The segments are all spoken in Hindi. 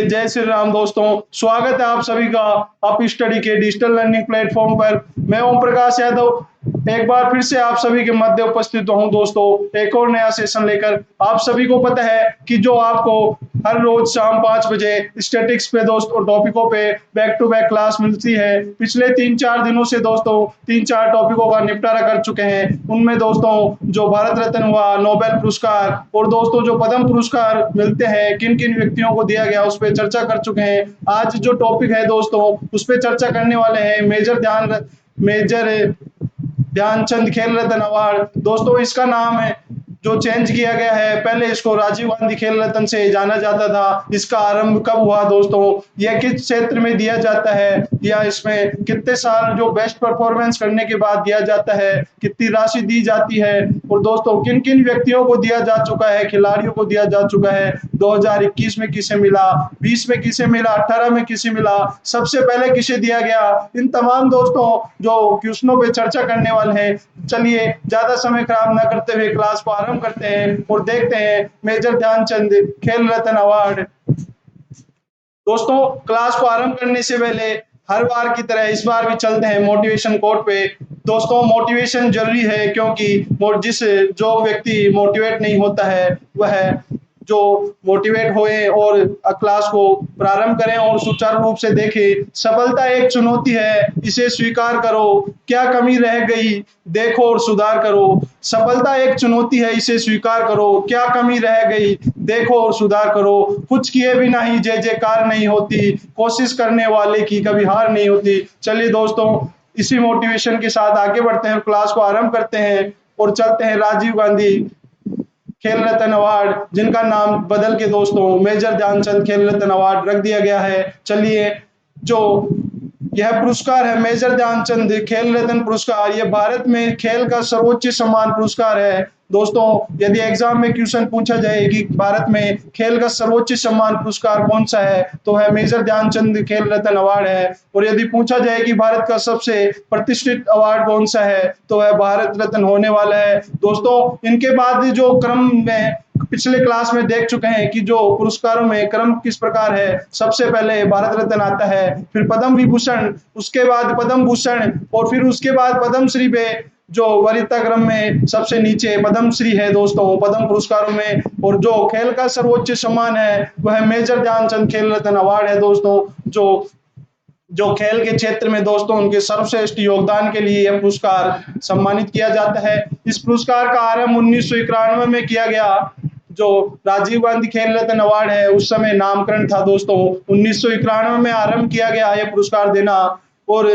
जय श्री राम दोस्तों, स्वागत है आप सभी का अप स्टडी के डिजिटल लर्निंग प्लेटफॉर्म पर। मैं ओम प्रकाश यादव एक बार फिर से आप सभी के मध्य उपस्थित हूं दोस्तों, एक और नया सेशन लेकर। आप सभी को पता है कि जो आपको हर रोज शाम 5 बजे स्टैटिक्स पे दोस्तों टॉपिकों पे बैक टू बैक क्लास मिलती है। पिछले 3-4 दिनों से दोस्तों 3-4 टॉपिकों का निपटारा कर चुके हैं। उनमें दोस्तों जो भारत रत्न हुआ, नोबेल पुरस्कार और दोस्तों जो पद्म पुरस्कार मिलते हैं किन किन व्यक्तियों को दिया गया उस पर चर्चा कर चुके हैं। आज जो टॉपिक है दोस्तों उस पर चर्चा करने वाले हैं मेजर ध्यानचंद खेल रत्न अवार्ड। दोस्तों इसका नाम है जो चेंज किया गया है, पहले इसको राजीव गांधी खेल रत्न से जाना जाता था। इसका आरंभ कब हुआ दोस्तों, यह किस क्षेत्र में दिया जाता है, या इसमें कितने साल जो बेस्ट परफॉर्मेंस करने के बाद दिया जाता है, कितनी राशि दी जाती है, और दोस्तों किन किन व्यक्तियों को दिया जा चुका है, खिलाड़ियों को दिया जा चुका है। 2021 में किसे मिला, 20 में किसे मिला, 18 में किसे मिला, सबसे पहले किसे दिया गया, इन तमाम दोस्तों जो क्वेश्चनों पे चर्चा करने वाले हैं। चलिए ज्यादा समय खराब न करते हुए क्लास को आरंभ करते हैं और देखते हैं मेजर ध्यानचंद खेल रत्न अवार्ड। दोस्तों क्लास को आरंभ करने से पहले हर बार की तरह इस बार भी चलते हैं मोटिवेशन कोट पे। दोस्तों मोटिवेशन जरूरी है क्योंकि जो व्यक्ति मोटिवेट नहीं होता है वह जो मोटिवेट होए और क्लास को प्रारंभ करें और सुचारू रूप से देखें। सफलता एक चुनौती है, इसे स्वीकार करो, क्या कमी रह गई देखो और सुधार करो। सफलता एक चुनौती है, इसे स्वीकार करो, क्या कमी रह गई देखो और सुधार करो। कुछ किए बिना ही जय जयकार नहीं होती, कोशिश करने वाले की कभी हार नहीं होती। चलिए दोस्तों इसी मोटिवेशन के साथ आगे बढ़ते हैं, क्लास को आरंभ करते हैं और चलते हैं राजीव गांधी खेल रत्न अवार्ड, जिनका नाम बदल के दोस्तों मेजर ध्यानचंद खेल रत्न अवार्ड रख दिया गया है। चलिए जो यह पुरस्कार है मेजर ध्यानचंद खेल रत्न पुरस्कार, यह भारत में खेल का सर्वोच्च सम्मान पुरस्कार है। दोस्तों यदि एग्जाम में क्वेश्चन पूछा जाए कि भारत में खेल का सर्वोच्च सम्मान पुरस्कार कौन सा है तो है मेजर ध्यानचंद खेल रत्न अवार्ड है। और यदि पूछा जाए कि भारत का सबसे प्रतिष्ठित अवार्ड कौन सा है तो है भारत रत्न होने वाला है। दोस्तों इनके बाद जो क्रम में पिछले क्लास में देख चुके हैं कि जो पुरस्कारों में क्रम किस प्रकार है, सबसे पहले भारत रत्न आता है, फिर पद्म विभूषण, उसके बाद पद्म भूषण और फिर उसके बाद पद्म श्री पे जो वरीयता क्रम में सबसे नीचे पद्म श्री है दोस्तों पद्म पुरस्कारों में। और जो खेल का सर्वोच्च सम्मान है वह मेजर ध्यानचंद खेल रत्न अवार्ड है दोस्तों, जो खेल के क्षेत्र में दोस्तों उनके सर्वश्रेष्ठ योगदान के लिए यह पुरस्कार सम्मानित किया जाता है। इस पुरस्कार का आरंभ 1991 में किया गया। जो राजीव गांधी खेल रत्न अवार्ड है उस समय नामकरण था दोस्तों, 1991 में आरंभ किया गया यह पुरस्कार देना। और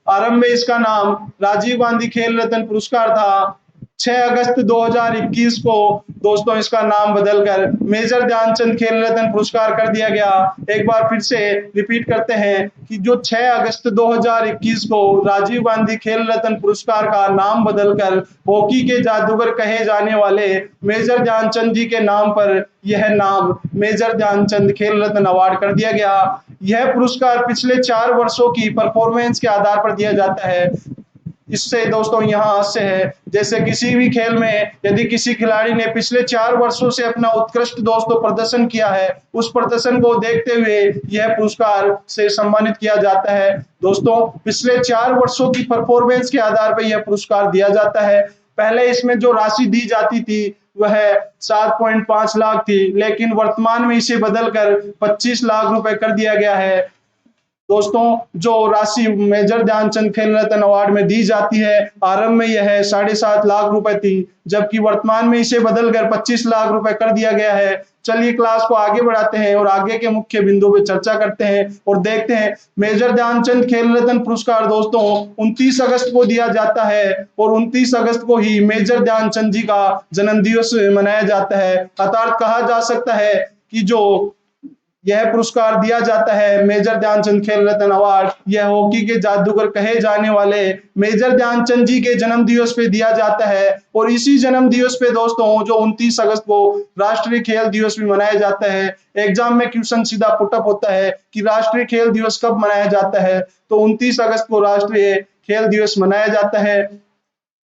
आरंभ में इसका नाम राजीव गांधी खेल रत्न पुरस्कार था। 6 अगस्त 2021 को दोस्तों इसका नाम बदलकर मेजर ध्यानचंद खेल रत्न पुरस्कार कर दिया गया। एक बार फिर से रिपीट करते हैं कि जो 6 अगस्त 2021 को राजीव गांधी खेल रत्न पुरस्कार का नाम बदलकर हॉकी के जादूगर कहे जाने वाले मेजर ध्यानचंद जी के नाम पर यह नाम मेजर ध्यानचंद खेल रत्न अवार्ड कर दिया गया। यह पुरस्कार पिछले 4 वर्षों की परफॉर्मेंस के आधार पर दिया जाता है। इससे दोस्तों यहाँ हास्य है, जैसे किसी भी खेल में यदि किसी खिलाड़ी ने पिछले 4 वर्षों से अपना उत्कृष्ट दोस्तों प्रदर्शन किया है, उस प्रदर्शन को देखते हुए यह पुरस्कार से सम्मानित किया जाता है। दोस्तों पिछले 4 वर्षों की परफॉर्मेंस के आधार पर यह पुरस्कार दिया जाता है। पहले इसमें जो राशि दी जाती थी वह 7.5 लाख थी, लेकिन वर्तमान में इसे बदलकर 25 लाख रुपए कर दिया गया है। दोस्तों जो राशि मेजर ध्यानचंद खेल रत्न अवार्ड में दी जाती है, आरंभ में यह 7.5 लाख रुपए थी, जबकि वर्तमान में इसे बदलकर 25 लाख रुपए कर दिया गया है। चलिए क्लास को आगे बढ़ाते हैं और आगे के मुख्य बिंदु पे चर्चा करते हैं और देखते हैं। मेजर ध्यानचंद खेल रत्न पुरस्कार दोस्तों 29 अगस्त को दिया जाता है और 29 अगस्त को ही मेजर ध्यानचंद जी का जन्म दिवस मनाया जाता है। अर्थात कहा जा सकता है कि जो यह पुरस्कार दिया जाता है मेजर ध्यानचंद खेल रत्न अवार्ड, यह हॉकी के जादूगर कहे जाने वाले मेजर ध्यानचंद जी के जन्म दिवस पे दिया जाता है। और इसी जन्म दिवस पे दोस्तों जो 29 अगस्त को राष्ट्रीय खेल दिवस भी मनाया जाता है। एग्जाम में क्वेश्चन सीधा पुटअप होता है कि राष्ट्रीय खेल दिवस कब मनाया जाता है, तो 29 अगस्त को राष्ट्रीय खेल दिवस मनाया जाता है।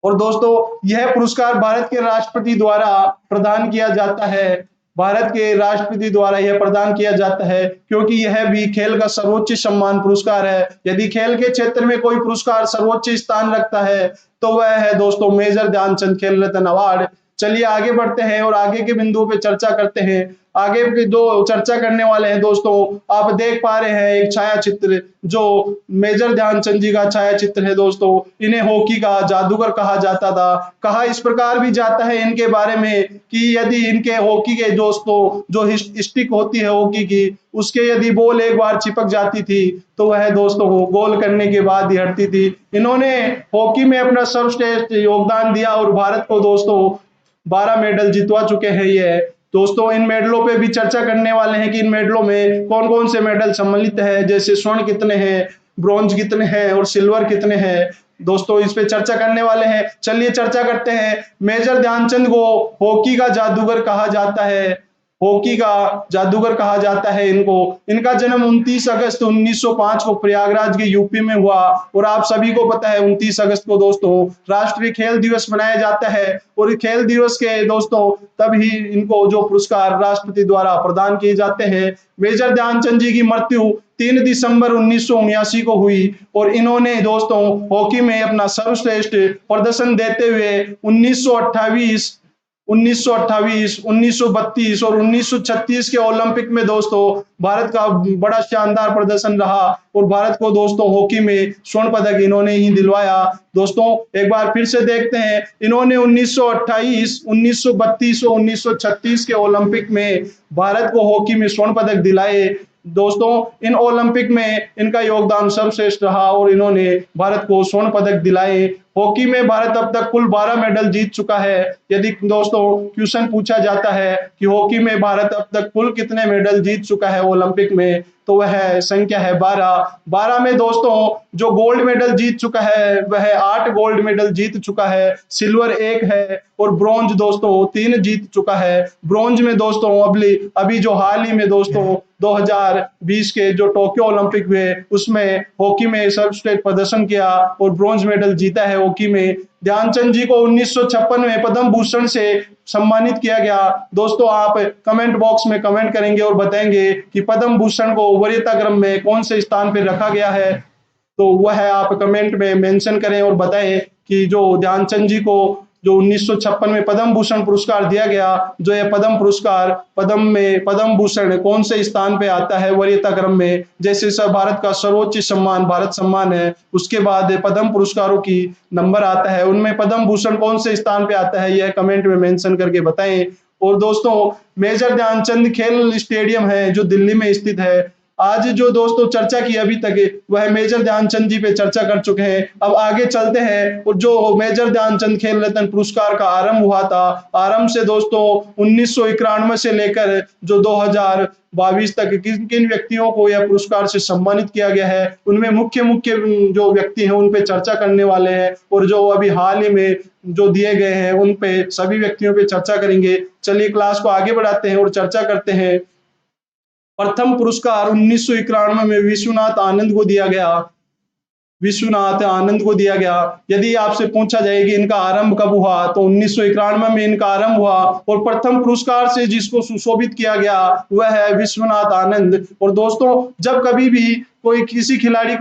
और दोस्तों यह पुरस्कार भारत के राष्ट्रपति द्वारा प्रदान किया जाता है। भारत के राष्ट्रपति द्वारा यह प्रदान किया जाता है, क्योंकि यह भी खेल का सर्वोच्च सम्मान पुरस्कार है। यदि खेल के क्षेत्र में कोई पुरस्कार सर्वोच्च स्थान रखता है तो वह है दोस्तों मेजर ध्यानचंद खेल रत्न अवार्ड। चलिए आगे बढ़ते हैं और आगे के बिंदुओं पे चर्चा करते हैं। आगे के जो चर्चा करने वाले हैं दोस्तों, आप देख पा रहे हैं एक छायाचित्र जो मेजर ध्यानचंद जी का छायाचित्र है दोस्तों। इन्हें हॉकी का जादूगर कहा जाता था। कहा इस प्रकार भी जाता है इनके बारे में कि यदि इनके हॉकी के दोस्तों जो स्टिक होती है हॉकी की, उसके यदि बॉल एक बार चिपक जाती थी तो वह दोस्तों गोल करने के बाद ही हटती थी। इन्होंने हॉकी में अपना सर्वश्रेष्ठ योगदान दिया और भारत को दोस्तों 12 मेडल जितवा चुके हैं ये दोस्तों। इन मेडलों पे भी चर्चा करने वाले हैं कि इन मेडलों में कौन कौन से मेडल सम्मिलित है, जैसे स्वर्ण कितने हैं, ब्रॉन्ज कितने हैं और सिल्वर कितने हैं दोस्तों, इस पे चर्चा करने वाले हैं। चलिए चर्चा करते हैं। मेजर ध्यानचंद को हॉकी का जादूगर कहा जाता है। हॉकी का जादूगर कहा जाता है इनको। इनका जन्म 29 अगस्त 1905 को प्रयागराज के यूपी में हुआ और आप सभी को पता है 29 अगस्त को दोस्तों राष्ट्रीय खेल दिवस मनाया जाता है। और खेल दिवस के दोस्तों तभी इनको जो पुरस्कार राष्ट्रपति द्वारा प्रदान किए जाते हैं। मेजर ध्यानचंद जी की मृत्यु 3 दिसंबर 1979 को हुई और इन्होंने दोस्तों हॉकी में अपना सर्वश्रेष्ठ प्रदर्शन देते हुए 1928, 1932 और 1936 के ओलंपिक में दोस्तों भारत का बड़ा शानदार प्रदर्शन रहा और भारत को दोस्तों हॉकी में स्वर्ण पदक इन्होंने ही दिलवाया। दोस्तों एक बार फिर से देखते हैं, इन्होंने 1928, 1932 और 1936 के ओलंपिक में भारत को हॉकी में स्वर्ण पदक दिलाए। दोस्तों इन ओलंपिक में इनका योगदान सर्वश्रेष्ठ रहा और इन्होंने भारत को स्वर्ण पदक दिलाए। हॉकी में भारत अब तक कुल 12 मेडल जीत चुका है। यदि दोस्तों क्वेश्चन पूछा जाता है कि हॉकी में भारत अब तक कुल कितने मेडल जीत चुका है ओलंपिक में, तो वह संख्या है 12। 12 में दोस्तों जो गोल्ड मेडल जीत चुका है वह 8 गोल्ड मेडल जीत चुका है, सिल्वर 1 है और ब्रॉन्ज दोस्तों 3 जीत चुका है। ब्रॉन्ज में दोस्तों अभी जो हाल ही में दोस्तों 2020 के जो टोक्यो ओलंपिक हुए उसमें हॉकी में सर्वश्रेष्ठ प्रदर्शन किया और ब्रॉन्ज मेडल जीता है हॉकी में। ध्यानचंद जी को 1956 में पद्म भूषण से सम्मानित किया गया। दोस्तों आप कमेंट बॉक्स में कमेंट करेंगे और बताएंगे कि पद्म भूषण को वरीयता क्रम में कौन से स्थान पर रखा गया है, तो वह आप कमेंट में मेंशन करें और बताएं कि जो ध्यानचंद जी को जो 1956 में पद्म भूषण पुरस्कार दिया गया, जो यह पद्म पुरस्कार पद्म भूषण कौन से स्थान पे आता है वरीयता क्रम में। जैसे सब भारत का सर्वोच्च सम्मान भारत सम्मान है, उसके बाद पद्म पुरस्कारों की नंबर आता है, उनमें पद्म भूषण कौन से स्थान पे आता है यह कमेंट में मेंशन करके बताएं। और दोस्तों मेजर ध्यानचंद खेल स्टेडियम है जो दिल्ली में स्थित है। आज जो दोस्तों चर्चा की अभी तक वह मेजर ध्यानचंद जी पे चर्चा कर चुके हैं। अब आगे चलते हैं और जो मेजर ध्यानचंद खेल रत्न पुरस्कार का आरंभ हुआ था, आरंभ से दोस्तों 1991 से लेकर जो 2022 तक किन किन व्यक्तियों को यह पुरस्कार से सम्मानित किया गया है, उनमें मुख्य मुख्य जो व्यक्ति हैं उन पे चर्चा करने वाले हैं और जो अभी हाल ही में जो दिए गए हैं उन पे सभी व्यक्तियों पे चर्चा करेंगे। चलिए क्लास को आगे बढ़ाते हैं और चर्चा करते हैं। प्रथम पुरस्कार 1991 में विश्वनाथ आनंद को दिया गया। विश्वनाथ आनंद को दिया गया। यदि आपसे पूछा जाए कि इनका आरंभ कब हुआ, तो 1991 में इनका आरंभ हुआ और प्रथम पुरस्कार से जिसको सुशोभित किया गया वह है विश्वनाथ आनंद। और दोस्तों जब कभी भी कोई किसी खिलाड़ी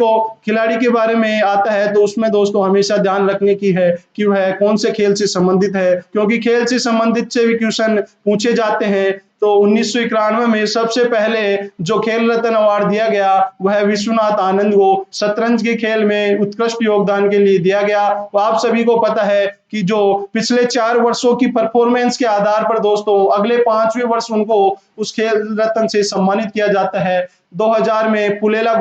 के बारे में आता है तो उसमें दोस्तों हमेशा ध्यान रखने की है कि वह कौन से खेल से संबंधित है, क्योंकि खेल से संबंधित से भी क्वेश्चन पूछे जाते हैं। तो 1991 में सबसे पहले जो खेल रत्न अवार्ड दिया गया वह विश्वनाथ आनंद को शतरंज के खेल में उत्कृष्ट योगदान के लिए दिया गया। तो आप सभी को पता है कि जो पिछले 4 वर्षों की परफॉर्मेंस के आधार पर दोस्तों अगले 5वें वर्ष उनको उस खेल रत्न से सम्मानित किया जाता है। 2000 में पुलेला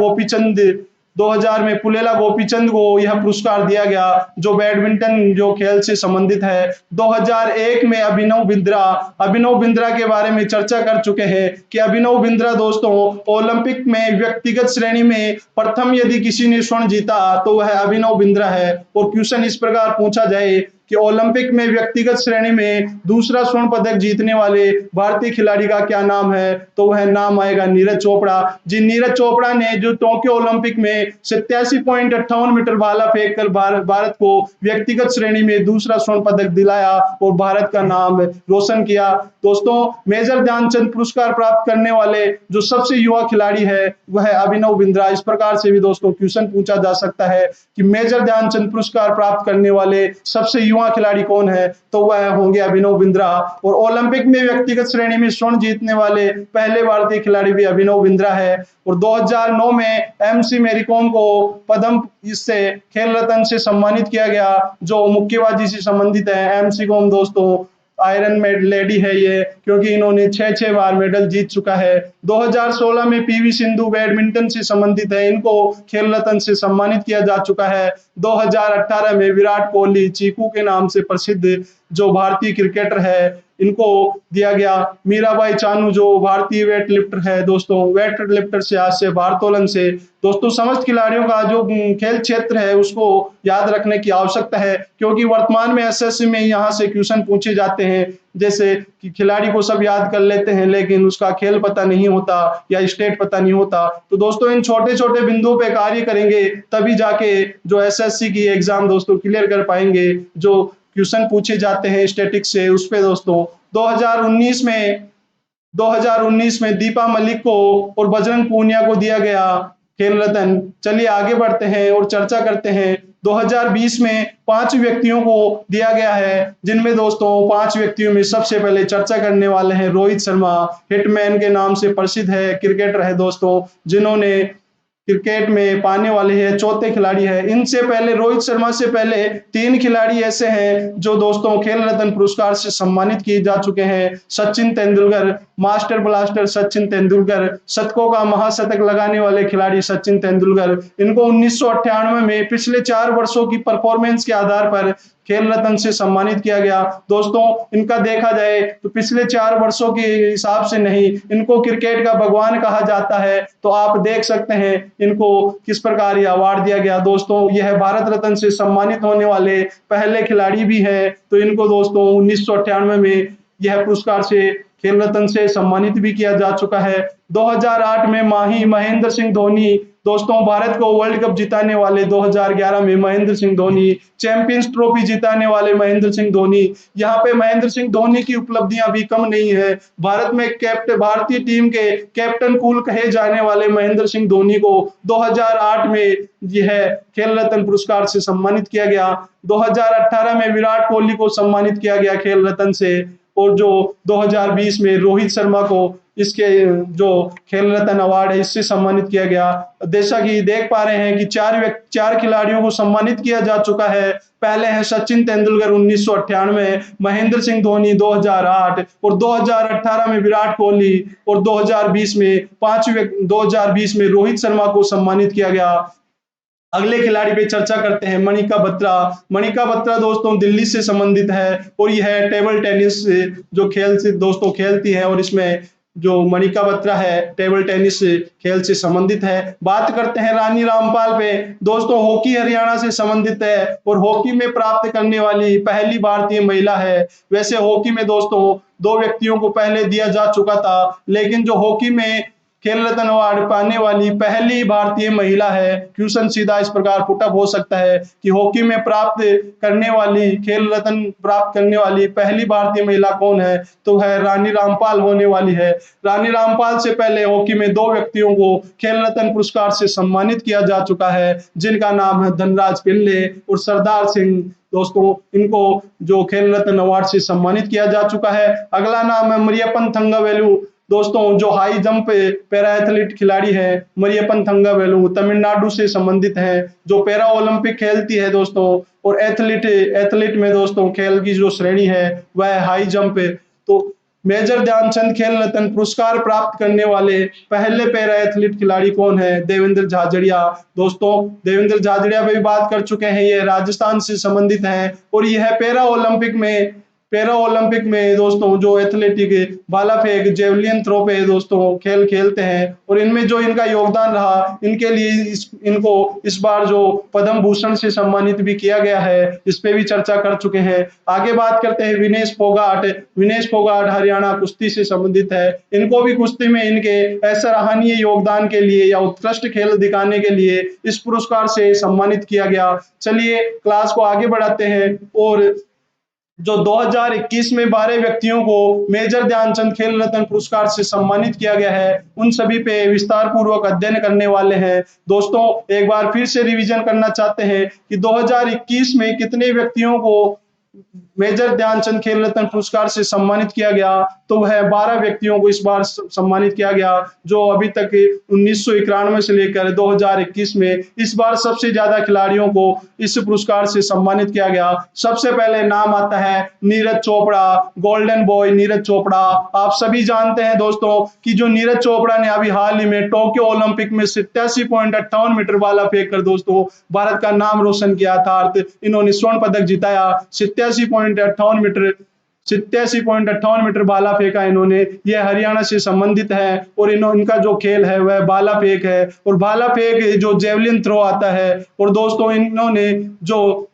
गोपीचंद को यह पुरस्कार दिया गया जो बैडमिंटन जो खेल से संबंधित है। 2001 में अभिनव बिंद्रा के बारे में चर्चा कर चुके हैं कि अभिनव बिंद्रा दोस्तों ओलंपिक में व्यक्तिगत श्रेणी में प्रथम यदि किसी ने स्वर्ण जीता तो वह अभिनव बिंद्रा है। और क्वेश्चन इस प्रकार पूछा जाए कि ओलंपिक में व्यक्तिगत श्रेणी में दूसरा स्वर्ण पदक जीतने वाले भारतीय खिलाड़ी का क्या नाम है, तो वह नाम आएगा नीरज चोपड़ा। जी, नीरज चोपड़ा ने जो टोक्यो ओलंपिक में 87.58 मीटर भाला फेंक कर भारत को व्यक्तिगत श्रेणी में दूसरा स्वर्ण पदक दिलाया और भारत का नाम रोशन किया। दोस्तों, मेजर ध्यानचंद पुरस्कार प्राप्त करने वाले जो सबसे युवा खिलाड़ी है वह है अभिनव बिंद्रा। इस प्रकार से भी दोस्तों क्वेश्चन पूछा जा सकता है कि मेजर ध्यानचंद पुरस्कार प्राप्त करने वाले सबसे युवा खिलाड़ी कौन है, तो वह होंगे अभिनव बिंद्रा। और ओलंपिक में व्यक्तिगत श्रेणी में स्वर्ण जीतने वाले पहले भारतीय खिलाड़ी भी अभिनव बिंद्रा है। और 2009 में एमसी मैरी कॉम को पद्म इससे खेल रत्न से सम्मानित किया गया, जो मुक्केबाजी से संबंधित है। एमसी कॉम दोस्तों आयरन लेडी है ये, क्योंकि इन्होंने 6 बार मेडल जीत चुका है। 2016 में पीवी सिंधु बैडमिंटन से संबंधित है, इनको खेल रत्न से सम्मानित किया जा चुका है। 2018 में विराट कोहली चीकू के नाम से प्रसिद्ध जो भारतीय क्रिकेटर है, इनको दिया गया। मीराबाई चानू जो भारतीय वेट लिफ्टर है दोस्तों, वेट लिफ्टर से आज से भारोत्तोलन से दोस्तों समस्त खिलाड़ियों का जो खेल क्षेत्र है उसको याद रखने की आवश्यकता है, क्योंकि वर्तमान में एसएससी में यहाँ से क्वेश्चन पूछे जाते हैं। जैसे कि खिलाड़ी को सब याद कर लेते हैं लेकिन उसका खेल पता नहीं होता या स्टेट पता नहीं होता। तो दोस्तों इन छोटे छोटे बिंदुओं पे कार्य करेंगे तभी जाके जो एसएससी की एग्जाम दोस्तों क्लियर कर पाएंगे। जो क्वेश्चन पूछे जाते हैं स्टैटिक्स से उस पे दोस्तों 2019 में दीपा मलिक को और बजरंग पूनिया को दिया गया खेल रत्न। चलिए आगे बढ़ते हैं और चर्चा करते हैं। 2020 में 5 व्यक्तियों को दिया गया है, जिनमें दोस्तों 5 व्यक्तियों में सबसे पहले चर्चा करने वाले हैं रोहित शर्मा। हिटमैन के नाम से प्रसिद्ध है, क्रिकेटर है दोस्तों, जिन्होंने क्रिकेट में पाने वाले हैं चौथे खिलाड़ी है। इनसे पहले रोहित शर्मा से पहले 3 खिलाड़ी ऐसे हैं जो दोस्तों खेल रत्न पुरस्कार से सम्मानित किए जा चुके हैं। सचिन तेंदुलकर, मास्टर ब्लास्टर सचिन तेंदुलकर, शतकों का महाशतक लगाने वाले खिलाड़ी सचिन तेंदुलकर। इनको 1998 में पिछले 4 वर्षों की परफॉर्मेंस के आधार पर खेल रत्न से सम्मानित किया गया। दोस्तों इनका देखा जाए तो पिछले 4 वर्षों के हिसाब से नहीं, इनको क्रिकेट का भगवान कहा जाता है। तो आप देख सकते हैं इनको किस प्रकार ये अवार्ड दिया गया। दोस्तों यह भारत रत्न से सम्मानित होने वाले पहले खिलाड़ी भी हैं। तो इनको दोस्तों 1998 में यह पुरस्कार से खेल रत्न से सम्मानित भी किया जा चुका है। 2008 में माही महेंद्र सिंह धोनी दोस्तों भारत को वर्ल्ड कप जिताने वाले, 2011 में महेंद्र सिंह धोनी चैंपियंस ट्रॉफी जिताने वाले महेंद्र सिंह धोनी। यहाँ पे महेंद्र सिंह धोनी की उपलब्धियां भी कम नहीं है। भारत में भारतीय टीम के कैप्टन कूल कहे जाने वाले महेंद्र सिंह धोनी को 2008 में यह खेल रत्न पुरस्कार से सम्मानित किया गया। 2018 में विराट कोहली को सम्मानित किया गया खेल रत्न से, और जो 2020 में रोहित शर्मा को इसके जो खेल रत्न अवार्ड है इससे सम्मानित किया गया। जैसा कि देख पा रहे हैं कि 4 खिलाड़ियों को सम्मानित किया जा चुका है। पहले है सचिन तेंदुलकर 1998, महेंद्र सिंह धोनी 2008 और 2018 में विराट कोहली, और 2020 में रोहित शर्मा को सम्मानित किया गया। अगले खिलाड़ी पे चर्चा करते हैं, मनिका बत्रा। मनिका बत्रा दोस्तों दिल्ली से संबंधित है और यह टेबल टेनिस जो खेल से दोस्तों खेलती है, और इसमें जो मनिका बत्रा है टेबल टेनिस खेल से संबंधित है। बात करते हैं रानी रामपाल पे। दोस्तों हॉकी हरियाणा से संबंधित है और हॉकी में प्राप्त करने वाली पहली भारतीय महिला है। वैसे हॉकी में दोस्तों 2 व्यक्तियों को पहले दिया जा चुका था, लेकिन जो हॉकी में खेल रत्न अवार्ड पाने वाली पहली भारतीय महिला है। क्वेश्चन सीधा इस प्रकार पुटअप हो सकता है कि हॉकी में प्राप्त करने वाली खेल रत्न प्राप्त करने वाली पहली भारतीय महिला कौन है, तो है रानी रामपाल होने वाली है। रानी रामपाल से पहले हॉकी में 2 व्यक्तियों को खेल रत्न पुरस्कार से सम्मानित किया जा चुका है, जिनका नाम है धनराज पिल्ले और सरदार सिंह। दोस्तों इनको जो खेल रत्न अवार्ड से सम्मानित किया जा चुका है। अगला नाम है मरियप्पन थंगावेलु। दोस्तों जो हाई जंप पैरा एथलीट खिलाड़ी है मरियप्पन थंगावेलु तमिलनाडु से संबंधित है, जो पैरा ओलंपिक खेलती है दोस्तों। और एथलीट में दोस्तों खेल की जो श्रेणी है वह हाई जंप है। तो मेजर ध्यानचंद खेल रत्न पुरस्कार प्राप्त करने वाले पहले पैरा एथलीट खिलाड़ी कौन है, देवेंद्र झाझड़िया। दोस्तों देवेंद्र झाझड़िया पे भी बात कर चुके हैं, ये राजस्थान से संबंधित है और यह पैरा ओलंपिक में पैरा ओलंपिक में दोस्तों जो एथलेटिक भाला फेंक जेवलिन थ्रो पे दोस्तों खेल खेलते हैं और इनमें जो इनका योगदान रहा इनके लिए इनको इस बार जो पद्म भूषण से सम्मानित भी किया गया है, इस पे भी चर्चा कर चुके हैं। आगे बात करते हैं विनेश फोगाट। विनेश फोगाट हरियाणा कुश्ती से संबंधित है। इनको भी कुश्ती में इनके असराहनीय योगदान के लिए या उत्कृष्ट खेल दिखाने के लिए इस पुरस्कार से सम्मानित किया गया। चलिए क्लास को आगे बढ़ाते हैं और जो 2021 में 12 व्यक्तियों को मेजर ध्यानचंद खेल रत्न पुरस्कार से सम्मानित किया गया है, उन सभी पे विस्तार पूर्वक अध्ययन करने वाले हैं। दोस्तों एक बार फिर से रिवीजन करना चाहते हैं कि 2021 में कितने व्यक्तियों को मेजर ध्यानचंद खेल रत्न पुरस्कार से सम्मानित किया गया, तो वह 12 व्यक्तियों को इस बार सम्मानित किया गया, जो अभी तक 1991 से लेकर 2021 में इस बार सबसे ज्यादा खिलाड़ियों को इस पुरस्कार से सम्मानित किया गया। सबसे पहले नाम आता है नीरज चोपड़ा, गोल्डन बॉय नीरज चोपड़ा। आप सभी जानते हैं दोस्तों कि जो नीरज चोपड़ा ने अभी हाल ही में टोक्यो ओलंपिक में 87.58 मीटर भाला फेंक कर दोस्तों भारत का नाम रोशन किया था। इन्होंने स्वर्ण पदक जिताया। 87.58 मीटर भाला फेंका इन्होंने। यह हरियाणा से संबंधित है और इनका जो खेल है वह भाला फेंक है और भाला फेंक जो जेवलिन थ्रो आता है। और दोस्तों इन्होंने जो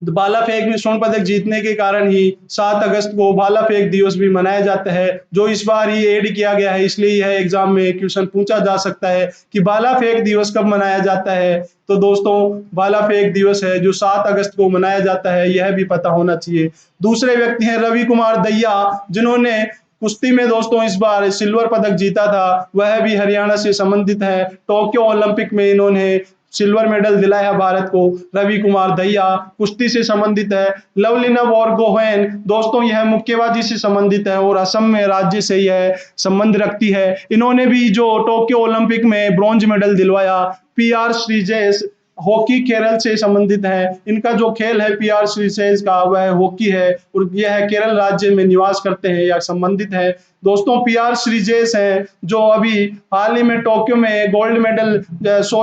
भाला फेंक में स्वर्ण पदक जीतने के कारण ही 7 अगस्त को भाला फेंक दिवस भी मनाया जाता है, जो इस बार ही ऐड किया गया है। इसलिए यह एग्जाम में क्वेश्चन पूछा जा सकता है कि भाला फेंक दिवस कब मनाया जाता है। तो दोस्तों भाला फेंक दिवस है जो 7 अगस्त को मनाया जाता है, यह भी पता होना चाहिए। दूसरे व्यक्ति हैं रवि कुमार दहिया, जिन्होंने कुश्ती में दोस्तों इस बार सिल्वर पदक जीता था। वह भी हरियाणा से संबंधित है। टोक्यो ओलंपिक में इन्होंने सिल्वर मेडल दिलाया भारत को। रवि कुमार दहिया कुश्ती से संबंधित है। लवलिना बोरगोहेन दोस्तों यह मुक्केबाजी से संबंधित है और असम में राज्य से यह संबंध रखती है। इन्होंने भी जो टोक्यो ओलंपिक में ब्रॉन्ज मेडल दिलवाया। पीआर श्रीजेश हॉकी केरल से संबंधित है। इनका जो खेल है पीआर श्रीजेश का वह हॉकी है और यह केरल राज्य में निवास करते हैं या संबंधित है। दोस्तों पीआर श्रीजेश है जो अभी हाल ही में टोक्यो में गोल्ड मेडल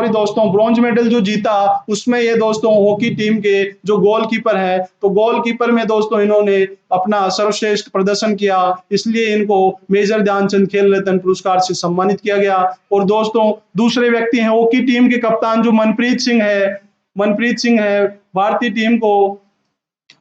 दोस्तों ब्रॉन्ज मेडल जो जीता, उसमें ये दोस्तों हॉकी टीम के जो गोलकीपर है, तो गोलकीपर में दोस्तों इन्होंने अपना सर्वश्रेष्ठ प्रदर्शन किया, इसलिए इनको मेजर ध्यानचंद खेल रत्न पुरस्कार से सम्मानित किया गया। और दोस्तों दूसरे व्यक्ति हैं हॉकी टीम के कप्तान जो मनप्रीत सिंह है। भारतीय टीम को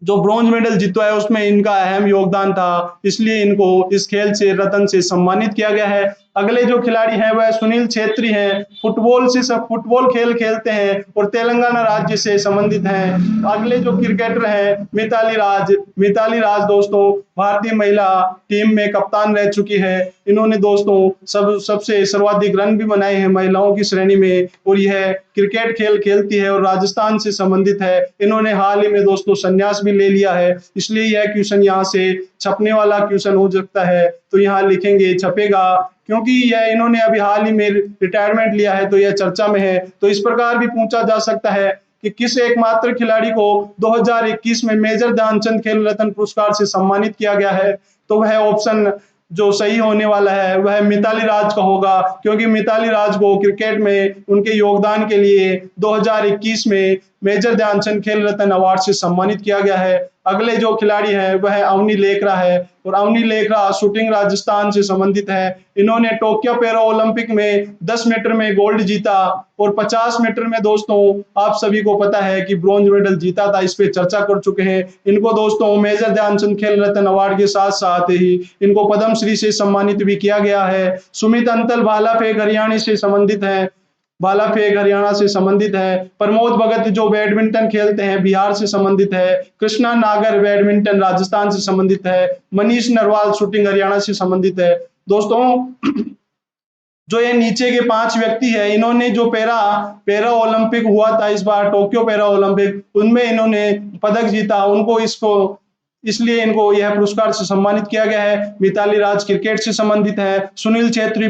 जो ब्रॉन्ज मेडल जीता है उसमें इनका अहम योगदान था, इसलिए इनको इस खेल से रत्न से सम्मानित किया गया है। अगले जो खिलाड़ी हैं वह सुनील छेत्री हैं। फुटबॉल खेल खेलते हैं और तेलंगाना राज्य से संबंधित हैं। अगले जो क्रिकेटर हैं मिताली राज दोस्तों भारतीय महिला टीम में कप्तान रह चुकी है। इन्होंने दोस्तों सबसे सर्वाधिक रन भी बनाए हैं महिलाओं की श्रेणी में और यह क्रिकेट खेल खेलती है और राजस्थान से संबंधित है। इन्होंने हाल ही में दोस्तों संन्यास भी ले लिया है, इसलिए यह क्वेश्चन यहाँ से छपने वाला क्वेश्चन हो सकता है, तो यहाँ लिखेंगे छपेगा, क्योंकि यह इन्होंने अभी हाल ही में रिटायरमेंट लिया है तो यह चर्चा में है। तो इस प्रकार भी पूछा जा सकता है कि किस एकमात्र खिलाड़ी को 2021 में मेजर ध्यानचंद खेल रत्न पुरस्कार से सम्मानित किया गया है, तो वह ऑप्शन जो सही होने वाला है वह मिताली राज का होगा, क्योंकि मिताली राज को क्रिकेट में उनके योगदान के लिए 2021 में मेजर ध्यानचंद खेल रत्न अवार्ड से सम्मानित किया गया है। अगले जो खिलाड़ी है वह अवनी लेखरा है और अवनी लेखरा शूटिंग राजस्थान से संबंधित है। इन्होंने टोक्यो पैरा ओलंपिक में 10 मीटर में गोल्ड जीता और 50 मीटर में दोस्तों आप सभी को पता है कि ब्रॉन्ज मेडल जीता था, इस पे चर्चा कर चुके हैं। इनको दोस्तों मेजर ध्यानचंद खेल रत्न अवार्ड के साथ साथ ही इनको पद्मश्री से सम्मानित भी किया गया है। सुमित अंतल भाला फेंक हरियाणा से संबंधित है। प्रमोद भगत जो बैडमिंटन खेलते हैं बिहार से संबंधित है। कृष्णा नागर बैडमिंटन राजस्थान से संबंधित है। मनीष नरवाल शूटिंग हरियाणा से संबंधित है। दोस्तों जो ये नीचे के 5 व्यक्ति है, इन्होंने जो पैरा ओलंपिक हुआ था इस बार टोक्यो पैरा ओलंपिक, उनमें इन्होंने पदक जीता, इसलिए इनको यह पुरस्कार से सम्मानित किया गया है। मिताली राज क्रिकेट से संबंधित है। सुनील छेत्री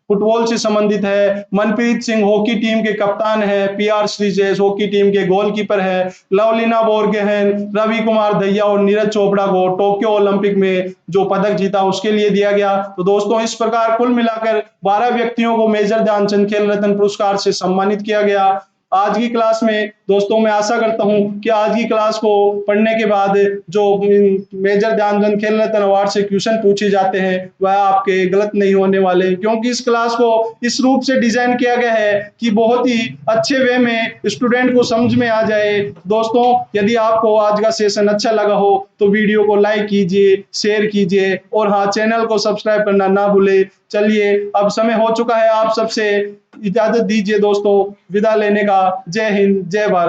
फुटबॉल से संबंधित है। मनप्रीत सिंह हॉकी टीम के कप्तान है। पीआर श्रीजेश हॉकी टीम के गोलकीपर है। लवलिना बोरगोहेन, रवि कुमार दहिया और नीरज चोपड़ा को टोक्यो ओलंपिक में जो पदक जीता उसके लिए दिया गया। तो दोस्तों इस प्रकार कुल मिलाकर 12 व्यक्तियों को मेजर ध्यानचंद खेल रत्न पुरस्कार से सम्मानित किया गया। आज की क्लास में दोस्तों मैं आशा करता हूं कि आज की क्लास को पढ़ने के बाद जो मेजर ध्यानचंद खेल रत्न अवार्ड से क्वेश्चन पूछे जाते हैं वह आपके गलत नहीं होने वाले, क्योंकि इस क्लास को इस रूप से डिजाइन किया गया है कि बहुत ही अच्छे वे में स्टूडेंट को समझ में आ जाए। दोस्तों यदि आपको आज का सेशन अच्छा लगा हो तो वीडियो को लाइक कीजिए, शेयर कीजिए और हाँ, चैनल को सब्सक्राइब करना ना भूले। चलिए अब समय हो चुका है, आप सबसे इजाजत दीजिए दोस्तों विदा लेने का। जय हिंद, जय भारत।